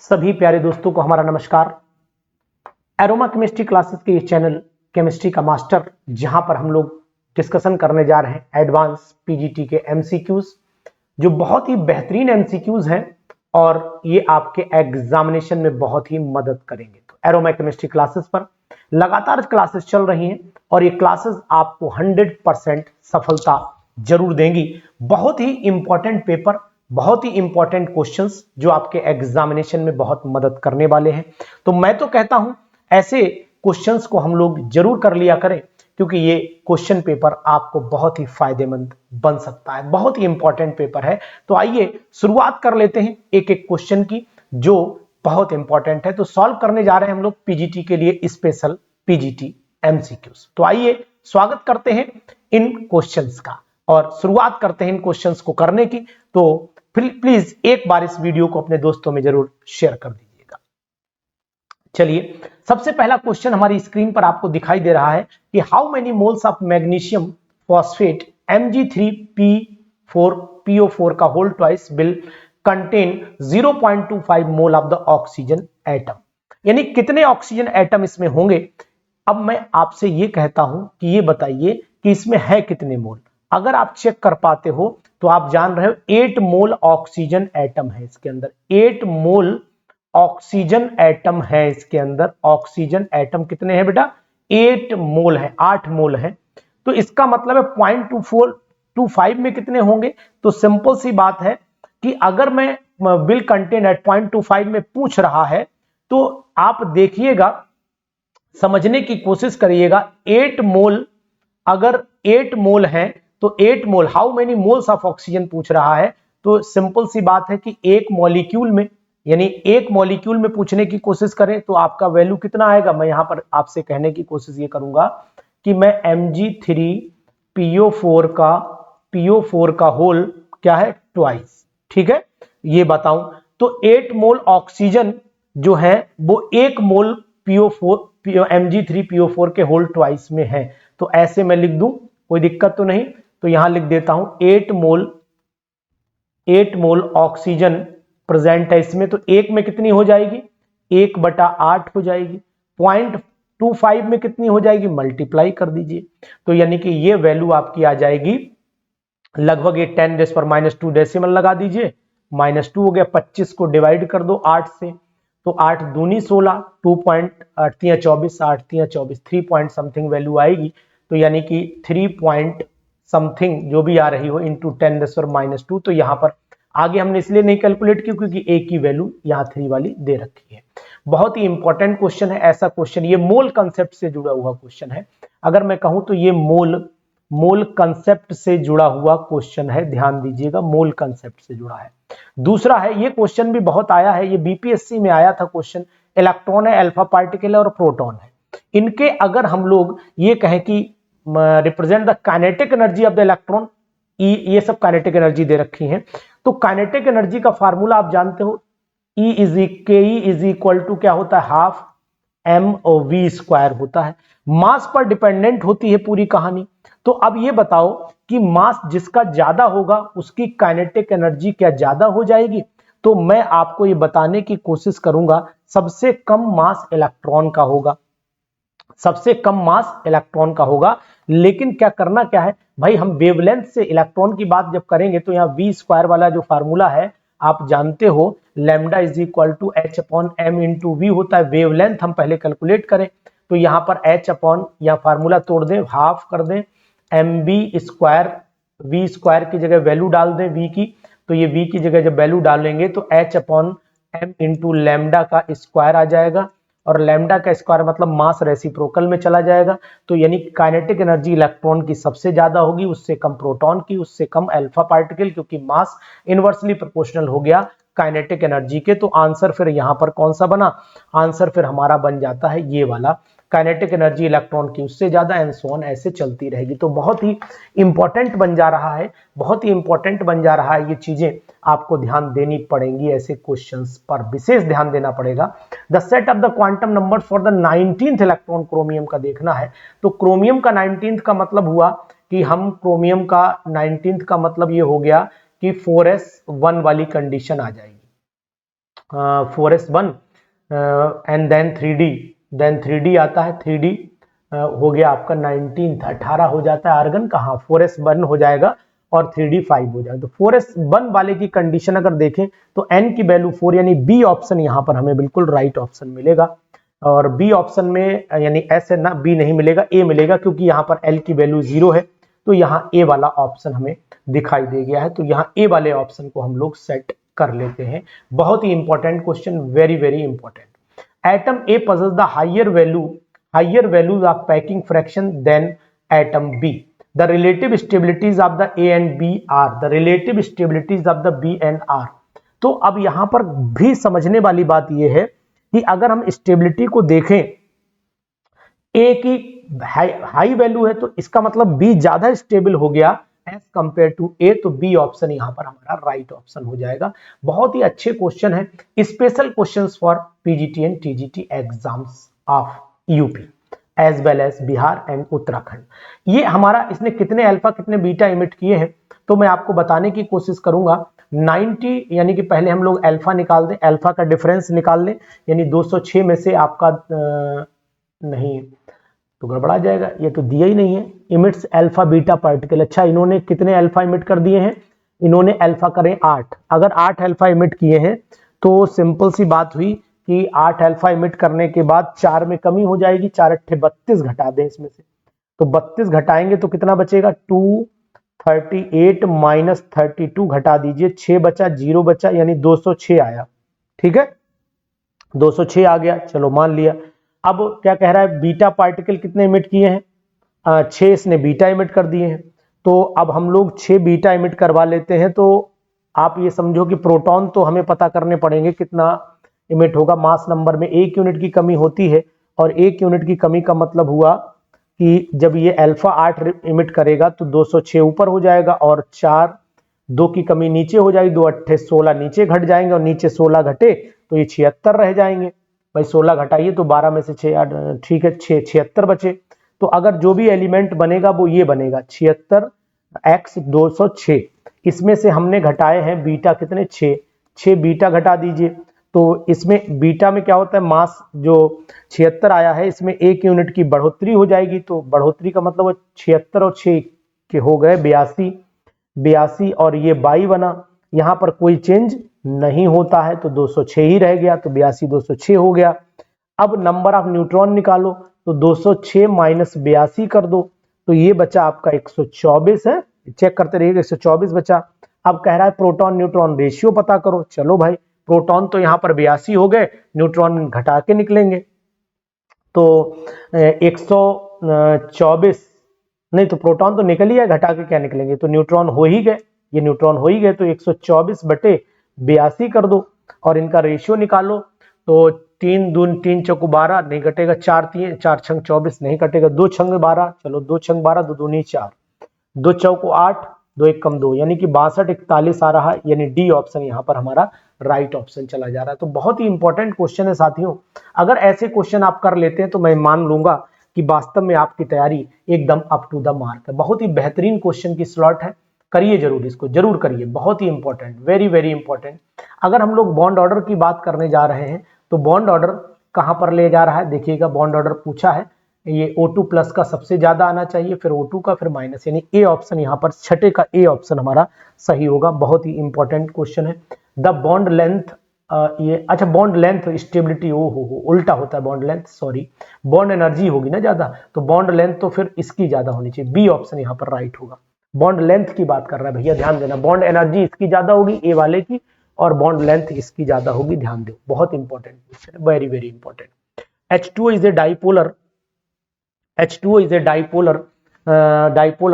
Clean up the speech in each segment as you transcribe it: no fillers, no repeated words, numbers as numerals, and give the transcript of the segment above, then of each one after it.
सभी प्यारे दोस्तों को हमारा नमस्कार। एरोमा केमिस्ट्री क्लासेस के इस चैनल केमिस्ट्री का मास्टर, जहां पर हम लोग डिस्कशन करने जा रहे हैं एडवांस पीजीटी के एमसीक्यूज, जो बहुत ही बेहतरीन एमसीक्यूज हैं और ये आपके एग्जामिनेशन में बहुत ही मदद करेंगे। तो एरोमा केमिस्ट्री क्लासेस पर लगातार क्लासेस चल रही हैं और ये क्लासेस आपको 100% सफलता जरूर देंगी। बहुत ही इंपॉर्टेंट पेपर, बहुत ही इंपॉर्टेंट क्वेश्चंस जो आपके एग्जामिनेशन में बहुत मदद करने वाले हैं। तो मैं तो कहता हूं ऐसे क्वेश्चंस को हम लोग जरूर कर लिया करें, क्योंकि ये क्वेश्चन पेपर आपको बहुत ही फायदेमंद बन सकता है। बहुत ही इंपॉर्टेंट पेपर है। तो आइए शुरुआत कर लेते हैं एक एक क्वेश्चन की, जो बहुत इंपॉर्टेंट है। तो सॉल्व करने जा रहे हैं हम लोग पीजीटी के लिए स्पेशल पीजीटी एमसीक्यूज। तो आइए स्वागत करते हैं इन क्वेश्चंस का और शुरुआत करते हैं इन क्वेश्चंस को करने की। तो प्लीज एक बार इस वीडियो को अपने दोस्तों में जरूर शेयर कर दीजिएगा। चलिए, सबसे पहला क्वेश्चन हमारी स्क्रीन पर आपको दिखाई दे रहा है कि how many moles of magnesium phosphate Mg3PO4 का whole twice will contain 0.25 mole of the oxygen atom, यानी कितने ऑक्सीजन एटम इसमें होंगे। अब मैं आपसे ये कहता हूं कि ये बताइए कि इसमें है कितने मोल। अगर आप चेक कर पाते हो तो आप जान रहे हो 8 मोल ऑक्सीजन एटम है इसके अंदर। 8 मोल ऑक्सीजन एटम है इसके अंदर। ऑक्सीजन एटम कितने हैं बेटा? 8 मोल है, 8 मोल है। तो इसका मतलब है 0.2425 में कितने होंगे। तो सिंपल सी बात है कि अगर मैं विल कंटेन एट 0.25 में पूछ रहा है तो आप देखिएगा, समझने की कोशिश करिएगा। 8 मोल, अगर 8 मोल है तो 8 mole, how many moles of oxygen पूछ रहा है। तो सिंपल सी बात है कि एक मॉलिक्यूल में, यानी एक मॉलिक्यूल में पूछने की कोशिश करें तो आपका वैल्यू कितना आएगा। मैं यहां पर आपसे कहने की कोशिश ये करूंगा कि मैं Mg3PO4 का होल क्या है, ट्वाइस, ठीक है, ये बताऊं। तो 8 मोल ऑक्सीजन जो है वो 1 मोल Mg3PO4 के होल ट्वाइस में है। तो ऐसे मैं लिख दूं, कोई दिक्कत तो नहीं। तो यहां लिख देता हूं 8 मोल ऑक्सीजन प्रेजेंट है इसमें। तो 1 में कितनी हो जाएगी, 1/8 हो जाएगी। 0.25 में कितनी हो जाएगी, मल्टीप्लाई कर दीजिए। तो यानी कि ये वैल्यू आपकी आ जाएगी लगभग, ये 10⁻² डेसिमल लगा दीजिए, -2 हो गया। 25 को डिवाइड कर दो 8 से, तो 8 दूनी 16, 2.8 24, 3 पॉइंट समथिंग वैल्यू आएगी। तो यानी कि 3 पॉइंट समथिंग जो भी आ रही हो इंटू 10⁻²। तो यहां पर आगे हमने इसलिए नहीं कैलकुलेट की क्योंकि ए की वैल्यू यहां 3 वाली दे रखी है। बहुत ही इंपॉर्टेंट क्वेश्चन है ऐसा क्वेश्चन, ये मोल कंसेप्ट से जुड़ा हुआ क्वेश्चन है। अगर मैं कहूं तो ये मोल कंसेप्ट से जुड़ा हुआ क्वेश्चन है, ध्यान दीजिएगा, मोल कंसेप्ट से जुड़ा है। दूसरा है, ये क्वेश्चन भी बहुत आया है, ये बीपीएससी में आया था क्वेश्चन। इलेक्ट्रॉन है, अल्फा पार्टिकल है और प्रोटॉन है। इनके अगर हम लोग ये कहें कि represent the kinetic energy of the electron, ये सब काइनेटिक एनर्जी दे रखी है। तो काइनेटिक एनर्जी का फार्मूला आप जानते हो, E इज इक्वल टू क्या होता है, हाफ mv² होता है। मास पर डिपेंडेंट होती है पूरी कहानी। तो अब ये बताओ कि मास जिसका ज्यादा होगा उसकी काइनेटिक एनर्जी क्या ज्यादा हो जाएगी। तो मैं आपको ये बताने की कोशिश करूंगा, सबसे कम मास इलेक्ट्रॉन का होगा, सबसे कम मास इलेक्ट्रॉन का होगा। लेकिन क्या करना क्या है भाई, हम वेवलेंथ से इलेक्ट्रॉन की बात जब करेंगे तो यहाँ v² वाला जो फार्मूला है आप जानते हो, lambda is equal to h/m into V होता है। वेवलेंथ हम पहले कैलकुलेट करें तो यहाँ पर h/ या फार्मूला तोड़ दें, हाफ कर दें mv², v² की जगह वैल्यू डाल दें v की। तो ये v की जगह जब वैल्यू डालेंगे तो h/m इंटू लैम्डा का स्क्वायर आ जाएगा, और लैम्डा का स्क्वायर मतलब मास रेसिप्रोकल में चला जाएगा। तो यानी काइनेटिक एनर्जी इलेक्ट्रॉन की सबसे ज्यादा होगी, उससे कम प्रोटॉन की, उससे कम अल्फा पार्टिकल, क्योंकि मास इनवर्सली प्रोपोर्शनल हो गया काइनेटिक एनर्जी के। तो आंसर फिर यहां पर कौन सा बना, आंसर फिर हमारा बन जाता है ये वाला, काइनेटिक एनर्जी इलेक्ट्रॉन की उससे ज्यादा, एंड सो ऑन, ऐसे चलती रहेगी। तो बहुत ही इंपॉर्टेंट बन जा रहा है, बहुत ही इंपॉर्टेंट बन जा रहा है। ये चीजें आपको ध्यान देनी पड़ेंगी, ऐसे क्वेश्चंस पर विशेष ध्यान देना पड़ेगा। The set of the quantum number for the 19th electron chromium का देखना है। तो क्रोमियम का 19th का मतलब हुआ कि हम क्रोमियम का 19th का मतलब ये हो गया कि 4s1 वाली कंडीशन आ जाएगी। 4s1 एंड देन 3d आता है, 3d हो गया आपका 19th 18 हो जाता है आर्गन का, हाँ 4s1 हो जाएगा और 3d 5 हो जाएगा। तो 4s1 वाले की कंडीशन अगर देखें तो n की वैल्यू 4 यानी बी ऑप्शन यहाँ पर हमें बिल्कुल राइट ऑप्शन मिलेगा। और बी ऑप्शन में यानी एस है ना, बी नहीं मिलेगा, ए मिलेगा, क्योंकि यहाँ पर एल की वैल्यू 0 है, तो यहाँ ए वाला ऑप्शन हमें दिखाई दे गया है। तो यहाँ ए वाले ऑप्शन को हम लोग सेट कर लेते हैं। बहुत ही important question, very very important. Atom A possesses the higher values of packing fraction than atom B. The relative stabilities of the A and B are the relative stabilities of the B and R। तो अब यहां पर भी समझने वाली बात यह है कि अगर हम स्टेबिलिटी को देखें, ए की हाई वैल्यू है तो इसका मतलब बी ज्यादा स्टेबल हो गया एज कंपेयर टू ए, तो बी ऑप्शन यहां पर हमारा राइट ऑप्शन हो जाएगा। बहुत ही अच्छे क्वेश्चन है, special questions for PGT and TGT exams of UP as well as Bihar and Uttarakhand. ये हमारा इसने कितने अल्फा कितने बीटा इमिट किए हैं तो मैं आपको बताने की कोशिश करूंगा। 90 यानी कि पहले हम लोग अल्फा निकाल दें, अल्फा का डिफरेंस निकाल लें, यानी 206 में से आपका नहीं तो गड़बड़ा जाएगा, ये तो दिया ही नहीं है, इमिट्स अल्फा बीटा पार्टिकल। अच्छा, इन्होंने कितने अल्फा इमिट कर दिए हैं, इन्होंने अल्फा करें 8, अगर 8 अल्फा इमिट किए हैं तो सिंपल सी बात हुई कि 8 अल्फा इमिट करने के बाद 4 में कमी हो जाएगी, 4 अट्ठे 32 घटा दें इसमें से, तो 32 घटाएंगे तो कितना बचेगा 238 माइनस 32 घटा दीजिए, 6 बचा, 0 बचा, यानी 206 आया। ठीक है, 206 आ गया, चलो मान लिया। अब क्या कह रहा है, बीटा पार्टिकल कितने इमिट किए हैं, 6 इसने बीटा इमिट कर दिए हैं। तो अब हम लोग 6 बीटा इमिट करवा लेते हैं, तो आप ये समझो कि प्रोटॉन तो हमें पता करने पड़ेंगे कितना इमिट होगा। मास नंबर में 1 यूनिट की कमी होती है, और 1 यूनिट की कमी का मतलब हुआ कि जब ये अल्फा 8 इमिट करेगा तो 206 ऊपर हो जाएगा, और 4 2 की कमी नीचे हो जाएगी, 2 अट्ठे 16 नीचे घट जाएंगे, और नीचे 16 घटे तो ये 76 रह जाएंगे। भाई 16 घटाइए तो 12 में से 6, ठीक है, 76 बचे। तो अगर जो भी एलिमेंट बनेगा वो ये बनेगा 76 x 206। इसमें से हमने घटाए हैं बीटा कितने, 6 बीटा घटा दीजिए। तो इसमें बीटा में क्या होता है, मास जो 76 आया है इसमें 1 यूनिट की बढ़ोतरी हो जाएगी, तो बढ़ोतरी का मतलब 76 और 6 के हो गए 82 और ये 22 बना, यहाँ पर कोई चेंज नहीं होता है तो 206 ही रह गया, तो 82 206 हो गया। अब नंबर ऑफ न्यूट्रॉन निकालो, तो 206 माइनस 82 कर दो, तो ये बचा आपका 124 है, चेक करते रहिएगा, 124 बचा। अब कह रहा है प्रोटॉन न्यूट्रॉन रेशियो पता करो, चलो भाई प्रोटॉन तो यहाँ पर 82 हो गए, न्यूट्रॉन घटा के निकलेंगे, तो 124 नहीं, तो प्रोटॉन तो निकल ही है, घटा के क्या निकलेंगे, तो न्यूट्रॉन हो ही गए, ये न्यूट्रॉन हो ही गए, तो 124 बटे 82 कर दो और इनका रेशियो निकालो। तो 3 दून 3 चौको 12 नहीं कटेगा, 4 छंग 24 नहीं कटेगा, 2 छंग 12, चलो 2 छंग 12, 2 दूनी 4, 2 चौको 8, 2 एक कम 2, यानी कि 62 41 आ रहा है, यानी डी ऑप्शन यहाँ पर हमारा राइट ऑप्शन चला जा रहा है। तो बहुत ही इंपॉर्टेंट क्वेश्चन है साथियों, अगर ऐसे क्वेश्चन आप कर लेते हैं तो मैं मान लूंगा कि वास्तव में आपकी तैयारी एकदम अप टू द मार्क है। बहुत ही बेहतरीन क्वेश्चन की स्लॉट है, करिए जरूर, इसको जरूर करिए, बहुत ही इंपॉर्टेंट, वेरी वेरी इंपॉर्टेंट। अगर हम लोग बॉन्ड ऑर्डर की बात करने जा रहे हैं तो बॉन्ड ऑर्डर कहां पर ले जा रहा है, देखिएगा बॉन्ड ऑर्डर पूछा है, ये O2 प्लस का सबसे ज्यादा आना चाहिए, फिर O2 का, फिर माइनस, यानी ए ऑप्शन यहाँ पर छठे का ए ऑप्शन हमारा सही होगा। बहुत ही इंपॉर्टेंट क्वेश्चन है। द बॉन्ड लेंथ, ये अच्छा बॉन्ड लेंथ स्टेबिलिटी, ओ हो उल्टा होता है bond length, sorry, bond energy होगी ना ज्यादा, तो बॉन्ड लेंथ तो फिर इसकी ज्यादा होनी चाहिए, बी ऑप्शन यहाँ पर राइट होगा। बॉन्ड लेंथ की बात कर रहा है भैया, ध्यान देना, बॉन्ड एनर्जी इसकी ज्यादा होगी ए वाले की, और बॉन्ड लेंथ इसकी ज्यादा होगी, ध्यान दो, बहुत इंपॉर्टेंट क्वेश्चन है, very very important. H2O is a dipolar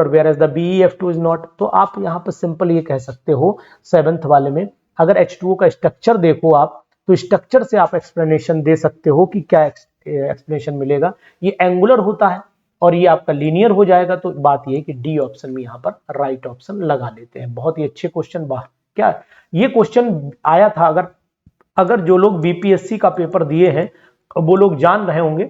whereas the BeF2 is not। तो आप यहाँ पर सिंपल ये कह सकते हो 7th वाले में, अगर H2O का स्ट्रक्चर देखो आप, तो स्ट्रक्चर से आप एक्सप्लेनेशन दे सकते हो कि क्या एक्सप्लेनेशन मिलेगा। ये एंगुलर होता है और ये आपका लीनियर हो जाएगा, तो बात ये कि डी ऑप्शन में यहाँ पर राइट ऑप्शन लगा लेते हैं। बहुत ही अच्छे क्वेश्चन, बाहर क्या ये क्वेश्चन आया था, अगर जो लोग बीपीएससी का पेपर दिए हैं वो लोग जान रहे होंगे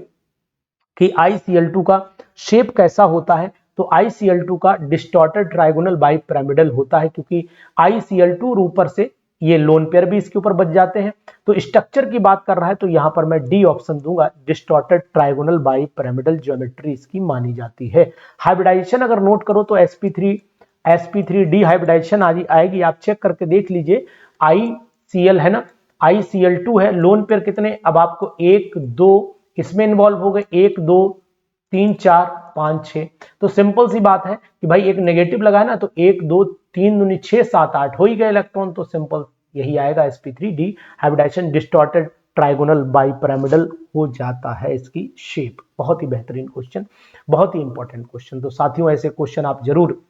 कि ICl2 का शेप कैसा होता है, तो ICl2 का डिस्टॉर्टेड ट्राइगोनल बाइपिरामिडल होता है, क्योंकि ICl2 ऊपर से ये लोन पेयर भी इसके ऊपर बच जाते हैं। तो स्ट्रक्चर की बात कर रहा है तो यहां पर मैं डी ऑप्शन दूंगा, distorted trigonal bi pyramidal geometry इसकी मानी जाती है। हाइब्रिडाइजेशन अगर नोट करो तो sp3 डी हाइब्रिडाइजेशन आएगी, आप चेक करके देख लीजिए। ICl है ना, ICl2 है, लोन पेयर कितने, अब आपको 1 2 इसमें इन्वॉल्व हो गए, 1 2 3 4 5 6। तो सिंपल सी बात है कि भाई एक नेगेटिव लगाए ना तो 1 2 3 दूनी 6 7 8 हो ही गए इलेक्ट्रॉन, तो सिंपल यही आएगा sp3d hybridisation distorted trigonal bipyramidal हो जाता है इसकी शेप। बहुत ही बेहतरीन क्वेश्चन, बहुत ही इंपॉर्टेंट क्वेश्चन। तो साथियों ऐसे क्वेश्चन आप जरूर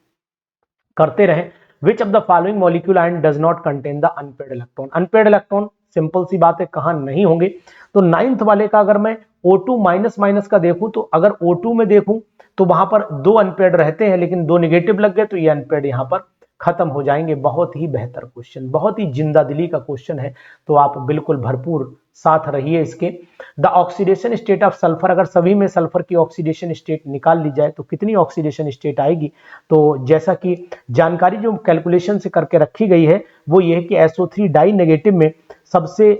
करते रहें। Which of the following molecule ion does not contain the unpaired electron, unpaired electron simple सी बात है कहां नहीं होंगे। तो 9th वाले का अगर मैं O2 माइनस माइनस का देखूं तो अगर O2 में देखूं तो वहां पर 2 अनपेयर्ड रहते हैं, लेकिन 2 नेगेटिव लग गए तो ये अनपेयर्ड यहां पर खत्म हो जाएंगे। बहुत ही बेहतर क्वेश्चन, बहुत ही जिंदा दिली का क्वेश्चन है, तो आप बिल्कुल भरपूर साथ रहिए इसके। The oxidation state of sulphur, अगर सभी में सल्फर की ऑक्सीडेशन स्टेट निकाल ली जाए तो कितनी ऑक्सीडेशन स्टेट आएगी। तो जैसा कि जानकारी जो कैलकुलेशन से करके रखी गई है वो ये है कि SO3 डाई नेगेटिव में सबसे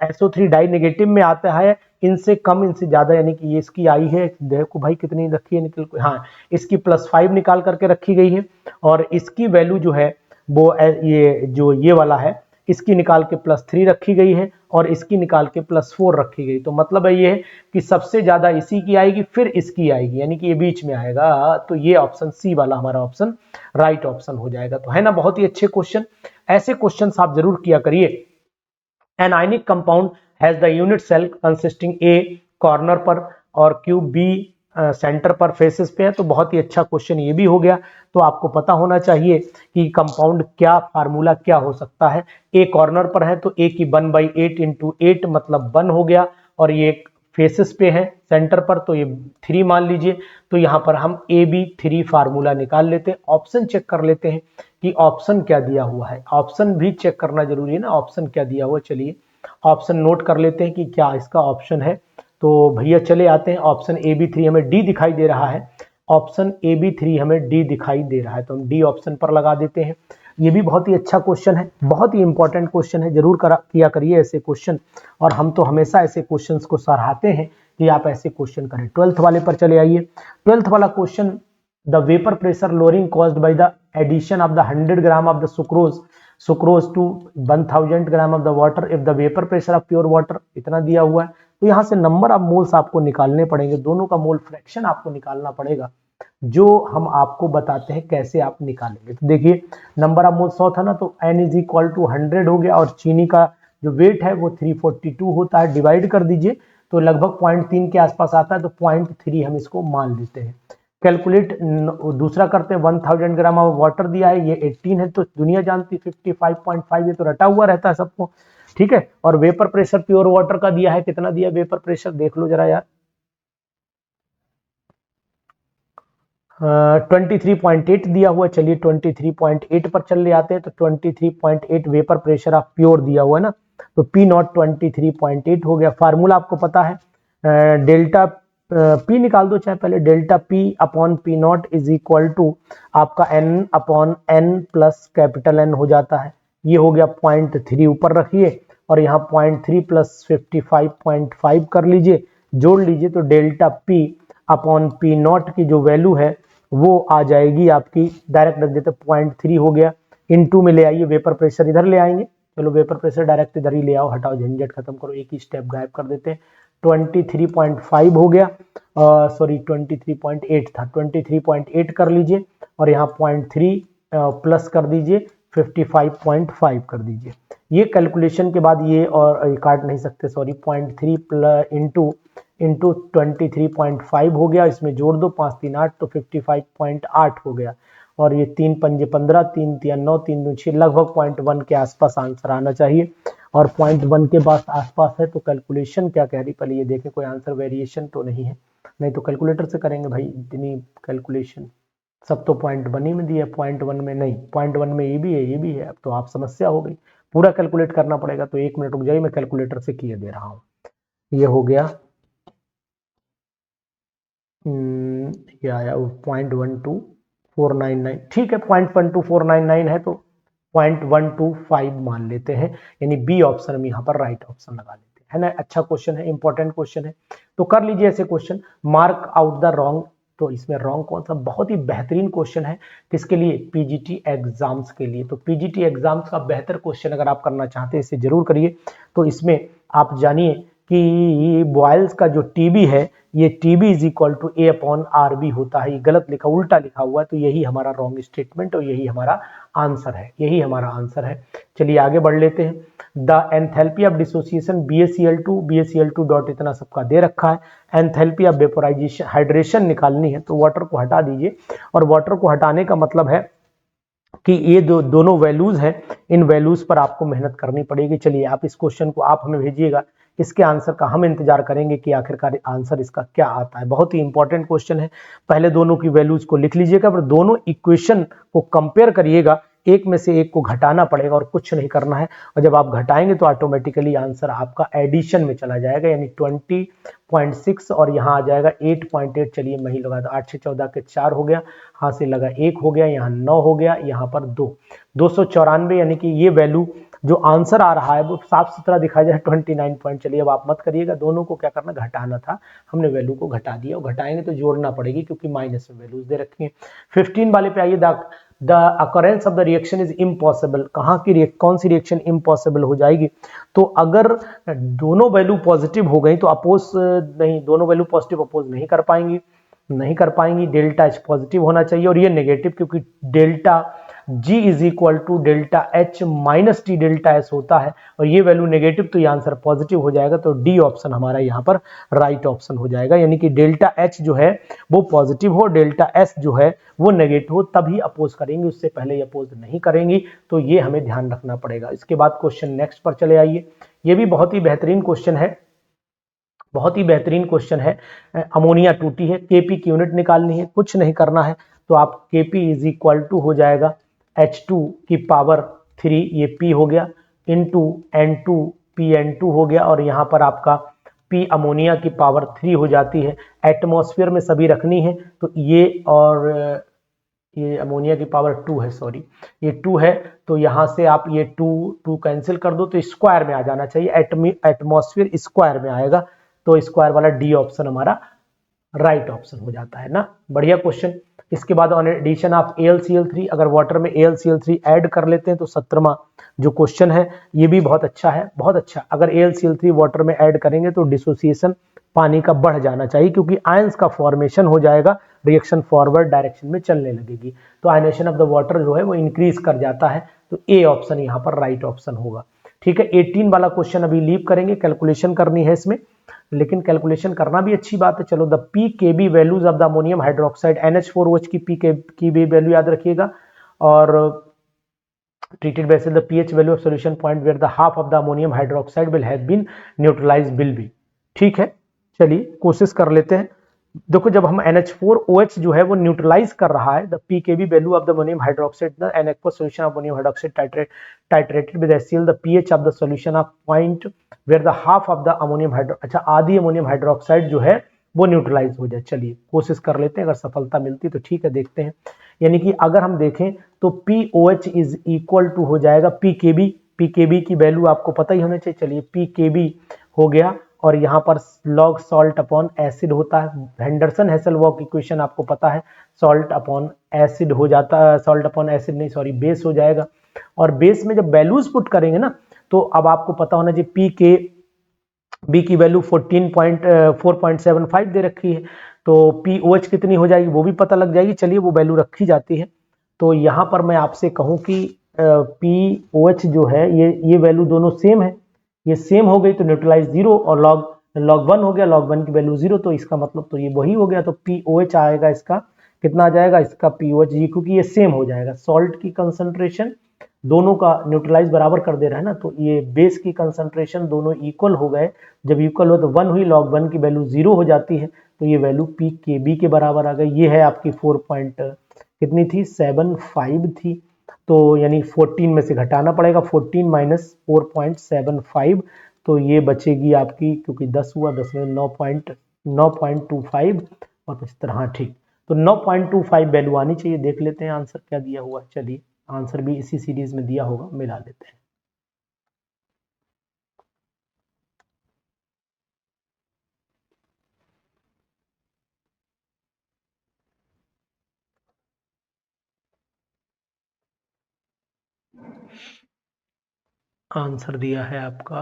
SO3 डाई नेगेटिव में आता है इनसे कम इनसे ज्यादा, यानी कि ये इसकी आई है, देखो भाई कितनी रखी है निकल, हाँ इसकी +5 निकाल करके रखी गई है, और इसकी वैल्यू जो है वो ये जो ये वाला है इसकी निकाल के +3 रखी गई है, और इसकी निकाल के +4 रखी गई। तो मतलब है ये है कि सबसे ज्यादा इसी की आएगी फिर इसकी आएगी, यानी कि ये बीच में आएगा। तो ये ऑप्शन सी वाला हमारा ऑप्शन राइट ऑप्शन हो जाएगा। तो है ना बहुत ही अच्छे क्वेश्चन, ऐसे क्वेश्चन आप जरूर किया करिए। An ionic compound has the unit cell consisting A corner पर और क्यूब बी सेंटर पर फेसेस पे है। तो बहुत ही अच्छा क्वेश्चन ये भी हो गया। तो आपको पता होना चाहिए कि कंपाउंड क्या फार्मूला क्या हो सकता है। ए कॉर्नर पर है तो ए की 1/8 इंटू 8 मतलब 1 हो गया, और ये फेसेस पे है सेंटर पर तो ये 3 मान लीजिए। तो यहाँ पर हम AB3 फार्मूला निकाल लेते हैं। ऑप्शन चेक कर लेते हैं कि ऑप्शन क्या दिया हुआ है, ऑप्शन भी चेक करना जरूरी है ना, ऑप्शन क्या दिया हुआ। चलिए ऑप्शन नोट कर लेते हैं कि क्या इसका ऑप्शन है। तो भैया चले आते हैं, ऑप्शन AB3 हमें डी दिखाई दे रहा है, ऑप्शन AB3 हमें डी दिखाई दे रहा है, तो हम डी ऑप्शन पर लगा देते हैं। ये भी बहुत ही अच्छा क्वेश्चन है, बहुत ही इंपॉर्टेंट क्वेश्चन है, जरूर किया करिए ऐसे क्वेश्चन, और हम तो हमेशा ऐसे क्वेश्चंस को सराहते हैं कि आप ऐसे क्वेश्चन करें। 12th वाले पर चले आइए। 12th वाला question, the vapour pressure lowering caused by the addition of the 100 gram of the sucrose to 1000 gram of the water if the vapour pressure of pure water, इतना दिया हुआ है। तो यहाँ से नंबर ऑफ मोल्स आपको निकालने पड़ेंगे, दोनों का मोल फ्रैक्शन आपको निकालना पड़ेगा, जो हम आपको बताते हैं कैसे आप निकालेंगे। तो देखिए नंबर ऑफ मोल 100 था ना, तो n इज इक्वल टू 100 हो गया, और चीनी का जो वेट है वो 342 होता है, डिवाइड कर दीजिए तो लगभग 0.3 के आसपास आता है, तो 0.3 हम इसको मान लेते हैं। कैलकुलेट दूसरा करते हैं, 1000 ग्राम ऑफ वाटर दिया है, ये 18 है, तो दुनिया जानती 55.5, ये तो रटा हुआ रहता है सबको, ठीक है। और वेपर प्रेशर प्योर वाटर का दिया है, कितना दिया वेपर प्रेशर देख लो जरा यार, 23.8 दिया हुआ। चलिए 23.8 पर चल ले आते हैं, तो 23.8 वेपर प्रेशर ऑफ प्योर दिया हुआ है ना, तो P नॉट 23.8 हो गया। फार्मूला आपको पता है, डेल्टा P निकाल दो चाहे पहले, delta P upon P not is equal to आपका N upon N plus capital N हो जाता है। ये हो गया 0.3 ऊपर रखिए, और यहाँ 0.3 प्लस 55.5 कर लीजिए, जोड़ लीजिए, तो delta P upon P not की जो वैल्यू है वो आ जाएगी आपकी, डायरेक्ट रख देते 0.3 हो गया, इनटू में ले आइए, वेपर प्रेशर इधर ले आएंगे, चलो वेपर प्रेशर डायरेक्ट इधर ही ले आओ, हटाओ झंझट खत्म करो, एक ही स्टेप गायब कर देते हैं। 23.5 हो गया, सॉरी 23.8 था, 23.8 कर लीजिए, और यहाँ 0.3 प्लस कर दीजिए 55.5 कर दीजिए। ये कैलकुलेशन के बाद ये और काट नहीं सकते, सॉरी 0.3 प्लस इंटू 23.5 हो गया, इसमें जोड़ दो 5 3 8 तो 55.8 हो गया, और ये 3 पंजे 15, 3 3 9, 3 2 6, लगभग 0.1 के आसपास आंसर आना चाहिए, और 0.1 के पास आसपास है। तो कैलकुलेशन क्या कह रही, पहले ये देखें कोई आंसर वेरिएशन तो नहीं है, नहीं तो कैलकुलेटर से करेंगे भाई इतनी कैलकुलेशन, सब तो 0.1 ही में दिया, 0.1 में नहीं, 0.1 में ये भी है ये भी है, अब तो आप समस्या हो गई, पूरा कैलकुलेट करना पड़ेगा। तो 1 मिनट रुक जाइए, मैं कैलकुलेटर से किए दे रहा हूँ। ये हो गया, ये आया 0.12499, ठीक है 0.12499 है, तो 0.125 मान लेते हैं, यानी बी ऑप्शन हम यहाँ पर राइट ऑप्शन लगा लेते हैं, है ना। अच्छा क्वेश्चन है, इंपॉर्टेंट क्वेश्चन है, तो कर लीजिए ऐसे question. Mark out the wrong, तो इसमें रॉन्ग कौन सा, बहुत ही बेहतरीन क्वेश्चन है किसके लिए, पीजीटी एग्जाम्स के लिए। तो पीजीटी एग्जाम्स का बेहतर क्वेश्चन अगर आप करना चाहते हैं इसे जरूर करिए। तो इसमें आप जानिए कि बॉयल्स का जो टीबी है, ये TB is equal to A upon R B होता है, ये गलत लिखा, उल्टा लिखा हुआ है, तो यही हमारा रॉन्ग स्टेटमेंट और यही हमारा आंसर है, यही हमारा आंसर है। चलिए आगे बढ़ लेते हैं। The enthalpy of dissociation BaCl2 dot इतना सबका दे रखा है। एंथैल्पी ऑफ वेपोराइजेशन, हाइड्रेशन निकालनी है, तो वाटर को हटा दीजिए, और वाटर को हटाने का मतलब है कि ये दोनों वैल्यूज हैं, इन वैल्यूज पर आपको मेहनत करनी पड़ेगी। चलिए आप इस क्वेश्चन को आप हमें भेजिएगा, इसके आंसर का हम इंतजार करेंगे कि आखिरकार आंसर इसका क्या आता है। बहुत ही इंपॉर्टेंट क्वेश्चन है, पहले दोनों की वैल्यूज को लिख लीजिएगा, फिर दोनों इक्वेशन को कंपेयर करिएगा, एक में से एक को घटाना पड़ेगा और कुछ नहीं करना है, और जब आप घटाएंगे तो ऑटोमेटिकली आंसर आपका एडिशन में चला जाएगा, यानी 20.6 और यहाँ आ जाएगा 8.8। चलिए मैं ही लगा, 8 से 14 के 4 हो गया, यहाँ से लगा 1 हो गया, यहाँ 9 हो गया, यहाँ पर 294, यानी कि ये वैल्यू जो आंसर आ रहा है वो साफ सुथरा दिखाया जाए 29 पॉइंट। चलिए अब आप मत करिएगा, दोनों को क्या करना, घटाना था, हमने वैल्यू को घटा दिया, और घटाएंगे तो जोड़ना पड़ेगी क्योंकि माइनस में वैल्यूज दे रखी है। 15 वाले पे आइए, the occurrence of the reaction is impossible, कहाँ की कौन सी रिएक्शन इम्पॉसिबल हो जाएगी, तो अगर दोनों वैल्यू पॉजिटिव हो गई तो अपोज नहीं, दोनों वैल्यू पॉजिटिव अपोज नहीं कर पाएंगी, डेल्टा एच पॉजिटिव होना चाहिए और ये नेगेटिव, क्योंकि delta G is equal to delta H minus T delta S होता है, और ये वैल्यू नेगेटिव, तो ये आंसर पॉजिटिव हो जाएगा, तो डी ऑप्शन हमारा यहाँ पर राइट ऑप्शन हो जाएगा, यानी कि डेल्टा एच जो है वो पॉजिटिव हो, डेल्टा एस जो है वो नेगेटिव हो, तभी अपोज करेंगे, उससे पहले ये अपोज नहीं करेंगी, तो ये हमें ध्यान रखना पड़ेगा। इसके बाद क्वेश्चन नेक्स्ट पर चले आइए, ये भी बहुत ही बेहतरीन क्वेश्चन है, बहुत ही बेहतरीन क्वेश्चन है। अमोनिया टूटी है, केपी की यूनिट निकालनी है, कुछ नहीं करना है, तो आप केपी इज इक्वल टू हो जाएगा H2 की पावर 3, ये P हो गया, इंटू N2 PN2 हो गया, और यहाँ पर आपका P अमोनिया की पावर 3 हो जाती है। एटमॉस्फेयर में सभी रखनी है, तो ये और ये अमोनिया की पावर 2 है, सॉरी ये 2 है, तो यहाँ से आप ये 2 कैंसिल कर दो, तो स्क्वायर में आ जाना चाहिए, एटमॉस्फेयर स्क्वायर में आएगा, तो स्क्वायर वाला डी ऑप्शन हमारा राइट ऑप्शन हो जाता है ना। बढ़िया क्वेश्चन। इसके बाद ऑन एडिशन ऑफ AlCl3, अगर वाटर में AlCl3 ऐड कर लेते हैं तो 17वां जो क्वेश्चन है ये भी बहुत अच्छा है, बहुत अच्छा। अगर AlCl3 वाटर में ऐड करेंगे तो डिसोसिएशन पानी का बढ़ जाना चाहिए, क्योंकि आयंस का फॉर्मेशन हो जाएगा, रिएक्शन फॉरवर्ड डायरेक्शन में चलने लगेगी, तो आयनेशन ऑफ द वाटर जो है वो इंक्रीज कर जाता है, तो ए ऑप्शन यहाँ पर राइट ऑप्शन होगा। ठीक है, 18 वाला क्वेश्चन अभी लीव करेंगे, कैलकुलेशन करनी है इसमें, लेकिन कैलकुलेशन करना भी अच्छी बात है। चलो, the pKb values of the ammonium hydroxide NH4OH की पीकेबी वैल्यू याद रखिएगा, और treated vessel the pH value of solution point where the half of the ammonium hydroxide will have been neutralized will be। ठीक है, चलिए कोशिश कर लेते हैं। देखो, जब हम NH4OH जो है वो न्यूट्रलाइज कर रहा है, the pKb value of the ammonium hydroxide the NH4 solution of ammonium hydroxide titrated with HCl, the pH of the solution of point where the half of the ammonium अच्छा आधी ammonium hydroxide जो है वो neutralise हो जाए। चलिए कोशिश कर लेते हैं, अगर सफलता मिलती तो ठीक है, देखते हैं। यानी कि अगर हम देखें तो POH इज इक्वल टू हो जाएगा पीकेबी की वैल्यू आपको पता ही होना चाहिए। चलिए पीकेबी हो गया, और यहाँ पर लॉग सॉल्ट अपॉन एसिड होता है, हेंडरसन हेसलवॉक इक्वेशन आपको पता है, सॉल्ट अपॉन एसिड हो जाता है, सॉल्ट अपॉन एसिड नहीं सॉरी बेस हो जाएगा, और बेस में जब वैल्यूज पुट करेंगे ना, तो अब आपको पता होना चाहिए पीकेबी की वैल्यू 4.75 दे रखी है, तो POH कितनी हो जाएगी वो भी पता लग जाएगी। चलिए वो वैल्यू रखी जाती है, तो यहाँ पर मैं आपसे कहूँ कि POH जो है ये वैल्यू दोनों सेम है, ये सेम हो गई तो न्यूट्रलाइज 0, और log 1 हो गया, log 1 की वैल्यू 0, तो इसका मतलब तो ये वही हो गया, तो POH आएगा, इसका कितना आ जाएगा, इसका POH जी, क्योंकि ये सेम हो जाएगा, सॉल्ट की कंसंट्रेशन दोनों का न्यूट्रलाइज बराबर कर दे रहा है ना, तो ये बेस की कंसंट्रेशन दोनों इक्वल हो गए, जब इक्वल हो तो 1 हुई, log 1 की वैल्यू 0 हो जाती है, तो ये वैल्यू पीकेबी के बराबर आ गई। ये है आपकी कितनी थी, 75 थी, तो यानी 14 में से घटाना पड़ेगा, 14 माइनस 4.75, तो ये बचेगी आपकी, क्योंकि 10 हुआ, 10 में 9.25 और 75, हाँ ठीक, तो 9.25 वैल्यू आनी चाहिए। देख लेते हैं आंसर क्या दिया हुआ। चलिए आंसर भी इसी सीरीज में दिया होगा, मिला लेते हैं। आंसर दिया है आपका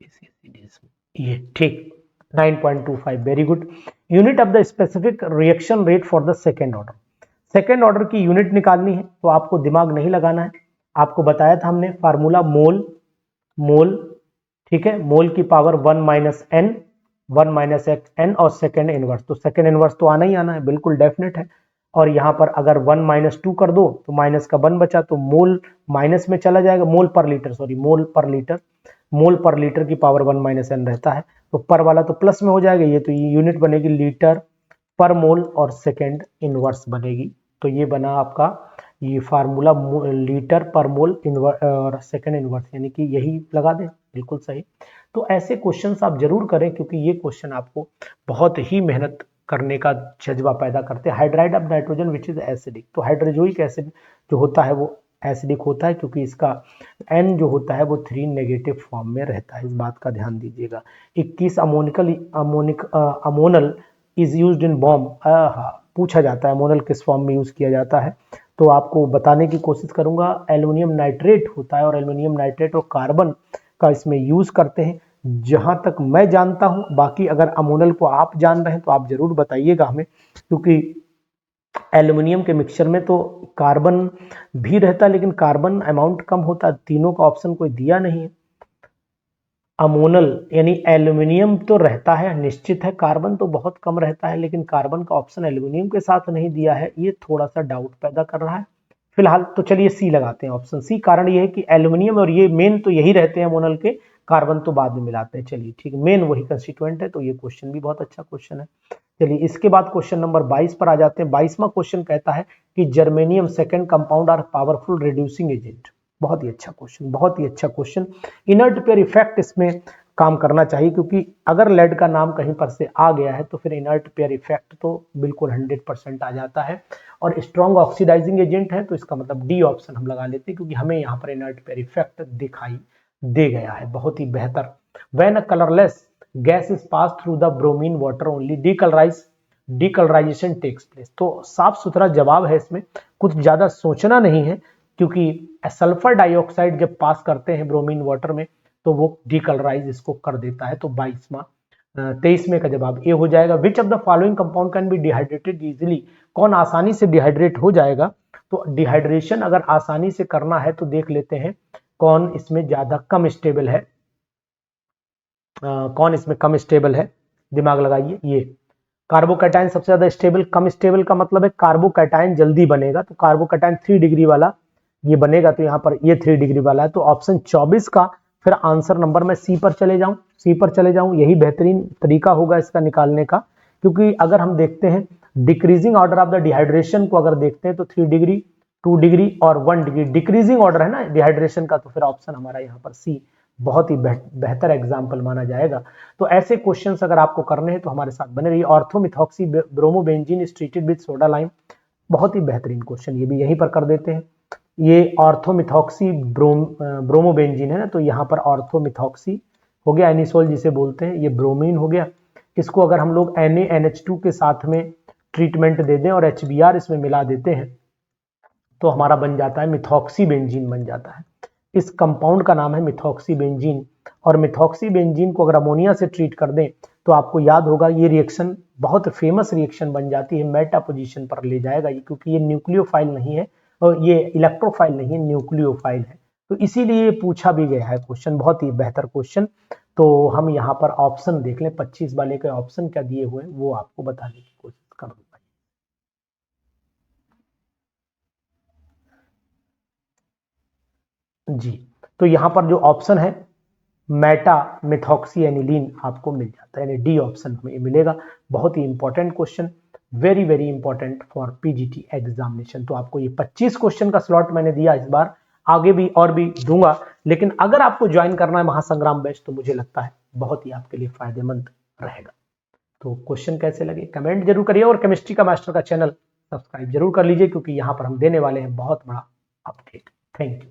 इसी सीरीज में, ये ठीक 9.25, very good. Unit of the specific reaction rate for the second order, second order की यूनिट निकालनी है तो आपको दिमाग नहीं लगाना है। आपको बताया था हमने फार्मूला मोल, मोल, ठीक है, मोल की power 1 minus N, 1 minus X N और सेकेंड इनवर्स, तो सेकेंड इनवर्स तो आना ही आना है, बिल्कुल डेफिनेट है। और यहाँ पर अगर 1 माइनस 2 कर दो तो माइनस का 1 बचा, तो मोल माइनस में चला जाएगा, मोल पर लीटर, सॉरी मोल पर लीटर, मोल पर लीटर की पावर 1 माइनस एन रहता है, तो पर वाला तो प्लस में हो जाएगा, ये तो यूनिट बनेगी लीटर पर मोल और सेकेंड इनवर्स बनेगी। तो ये बना आपका ये फार्मूला लीटर पर मोल और सेकेंड इनवर्स, यानी कि यही लगा दें, बिल्कुल सही। तो ऐसे क्वेश्चंस आप जरूर करें क्योंकि ये क्वेश्चन आपको बहुत ही मेहनत करने का जज्बा पैदा करते हैं। Hydride of nitrogen which is acidic, तो हाइड्रोजोइक एसिड जो होता है वो एसिडिक होता है क्योंकि इसका एन जो होता है वो 3 नेगेटिव फॉर्म में रहता है, इस बात का ध्यान दीजिएगा। 21 अमोनल इज यूज्ड इन बॉम्ब, पूछा जाता है अमोनल किस फॉर्म में यूज किया जाता है, तो आपको बताने की कोशिश करूंगा। एल्युमिनियम नाइट्रेट होता है और एल्युमिनियम नाइट्रेट और कार्बन का इसमें यूज करते हैं जहां तक मैं जानता हूं। बाकी अगर अमोनल को आप जान रहे हैं तो आप जरूर बताइएगा हमें, क्योंकि एल्युमिनियम के मिक्सचर में तो कार्बन भी रहता है लेकिन कार्बन अमाउंट कम होता है, तीनों का ऑप्शन कोई दिया नहीं है। अमोनल यानी एल्युमिनियम तो रहता है निश्चित है, कार्बन तो बहुत कम रहता है, लेकिन कार्बन का ऑप्शन एल्युमिनियम के साथ नहीं दिया है, ये थोड़ा सा डाउट पैदा कर रहा है फिलहाल। तो चलिए सी लगाते हैं, ऑप्शन सी। कारण ये है कि एल्युमिनियम और ये मेन तो यही रहते हैं अमोनल के, कार्बन तो बाद में मिलाते हैं। चलिए ठीक, मेन वही कंस्टिट्यूएंट है, तो ये क्वेश्चन भी बहुत अच्छा क्वेश्चन है। चलिए इसके बाद क्वेश्चन नंबर 22 पर आ जाते हैं। 22वां क्वेश्चन कहता है कि germanium second compound are powerful reducing agent. बहुत ही अच्छा क्वेश्चन, बहुत ही अच्छा क्वेश्चन। इनर्ट पेयर इफेक्ट इसमें काम करना चाहिए क्योंकि अगर लेड का नाम कहीं पर से आ गया है तो फिर इनर्ट पेयर इफेक्ट तो बिल्कुल 100% आ जाता है। और स्ट्रॉन्ग ऑक्सीडाइजिंग एजेंट है तो इसका मतलब डी ऑप्शन हम लगा लेते हैं क्योंकि हमें यहाँ पर इनर्ट पेयर इफेक्ट दिखाई दे गया है। बहुत ही बेहतर। When a colourless gas is pass through the bromine water only decolourisation takes place. तो साफ सुथरा जवाब है इसमें, कुछ ज्यादा सोचना नहीं है क्योंकि सल्फर डाइऑक्साइड जब पास करते हैं ब्रोमीन वाटर में तो वो डीकलराइज इसको कर देता है। तो 23वें का जवाब ए हो जाएगा। विच of the following compound can be dehydrated easily, कौन आसानी से डिहाइड्रेट हो जाएगा। तो डिहाइड्रेशन अगर आसानी से करना है तो देख लेते हैं कौन इसमें ज्यादा कम स्टेबल है। कौन इसमें कम स्टेबल है, दिमाग लगाइए। ये कार्बोकैटायन सबसे ज्यादा स्टेबल, कम स्टेबल का मतलब है कार्बोकैटायन जल्दी बनेगा, तो कार्बोकैटायन 3 डिग्री वाला ये बनेगा, तो यहाँ पर ये 3 डिग्री वाला है। तो ऑप्शन 24 का फिर आंसर नंबर में सी पर चले जाऊं, सी पर चले जाऊं, यही बेहतरीन तरीका होगा इसका निकालने का। क्योंकि अगर हम देखते हैं decreasing order of the dehydration को अगर देखते हैं तो 3 डिग्री, 2 डिग्री और 1 डिग्री डिक्रीजिंग ऑर्डर है ना डिहाइड्रेशन का, तो फिर ऑप्शन हमारा यहाँ पर सी बहुत ही बेहतर एग्जाम्पल माना जाएगा। तो ऐसे क्वेश्चंस अगर आपको करने हैं तो हमारे साथ बने रहिए। Orthomethoxy bromobenzene is treated with soda lime, बहुत ही बेहतरीन क्वेश्चन, ये भी यहीं पर कर देते हैं। ये ऑर्थोमिथॉक्सी ब्रोमोबेंजीन है ना, तो यहाँ पर ऑर्थोमिथॉक्सी हो गया, एनिसोल जिसे बोलते हैं, ये ब्रोमीन हो गया। इसको अगर हम लोग NaNH2 के साथ में ट्रीटमेंट दे दें और HBr इसमें मिला देते हैं तो हमारा बन जाता है मिथॉक्सी बेंजीन बन जाता है। इस कंपाउंड का नाम है मिथॉक्सी बेंजीन। और मिथॉक्सी बेंजीन को अगर अमोनिया से ट्रीट कर दें तो आपको याद होगा ये रिएक्शन बहुत फेमस रिएक्शन बन जाती है, मेटा पोजीशन पर ले जाएगा ये, क्योंकि ये न्यूक्लियोफाइल नहीं है और ये इलेक्ट्रोफाइल नहीं है, न्यूक्लियोफाइल है। तो इसीलिए पूछा भी गया है क्वेश्चन, बहुत ही बेहतर क्वेश्चन। तो हम यहाँ पर ऑप्शन देख लें, 25 वाले के ऑप्शन क्या दिए हुए हैं वो आपको बताने की कोशिश करूंगा। जी, तो यहाँ पर जो ऑप्शन है मेटा मिथॉक्सी एनिलीन आपको मिल जाता है, यानी डी ऑप्शन हमें मिलेगा। बहुत ही important question, very very important for PGT examination. तो आपको ये 25 क्वेश्चन का स्लॉट मैंने दिया इस बार, आगे भी और भी दूंगा, लेकिन अगर आपको ज्वाइन करना है महासंग्राम बैच तो मुझे लगता है बहुत ही आपके लिए फायदेमंद रहेगा। तो क्वेश्चन कैसे लगे कमेंट जरूर करिए और केमिस्ट्री का मास्टर का चैनल सब्सक्राइब जरूर कर लीजिए क्योंकि यहाँ पर हम देने वाले हैं बहुत बड़ा अपडेट। Thank you.